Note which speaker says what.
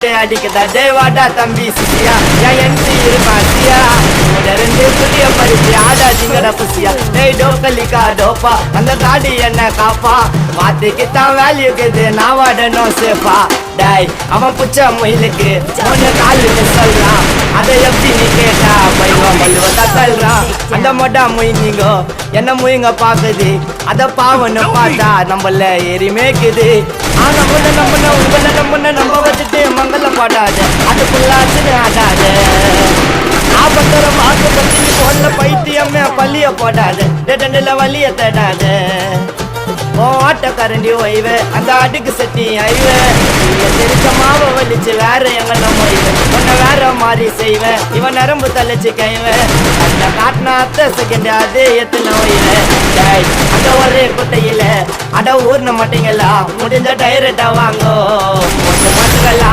Speaker 1: அடிக்குதா தேவாடா தம்பி சிசியா என் என்ட்ரி இருப்பாசியா ரெண்டு புதிய பரிசு ஆடா ஜிங்கட புசியா டேய் டோக்கலிக்கா டோப்பா அந்த தாடி என்ன காப்பா வாத்துக்குத்தான் வேல்யூக்குது நான் வாடணும் சேஃபா டேய் அவன் புச்ச முயலுக்கு ஒன்னு காலுன்னு சொல்றான் அதை எப்படி நீ கேட்டா பைவா மல்லுவதா தள்ளுறான் அந்த மொட்டா முயங்கிங்கோ என்ன முயங்க பாக்குது அத பாவன்னு பார்த்தா நம்மள ஏறி மேய்க்குது நம்ம வச்சுட்டு மங்களம் பாடாது அதுக்குள்ளாச்சுன்னு ஆடாது ஆபத்தரம் ஆக்கப்பட்டு பொண்ண பைத்தியமே பள்ளிய போடாது டெண்டல வலிய தேடாது ஓ ஆட்டக்காரண்டி ஒய்வு அந்த அடுக்கு சட்டி ஐவு தெரிஞ்ச மாவை வலிச்சு வேற எங்கெல்லாம் மொய்வு உன்னை வேற மாதிரி செய்வேன் இவன் நரம்பு தள்ளிச்சு கைவேன் அந்த காட்டின அத்தை செகண்ட் அதே எத்தனை ஒய்வு அந்த ஒரே குட்டையில அட ஊர்ன மாட்டீங்களா முடிஞ்ச டைரக்டா வாங்கோ மாட்டுங்களா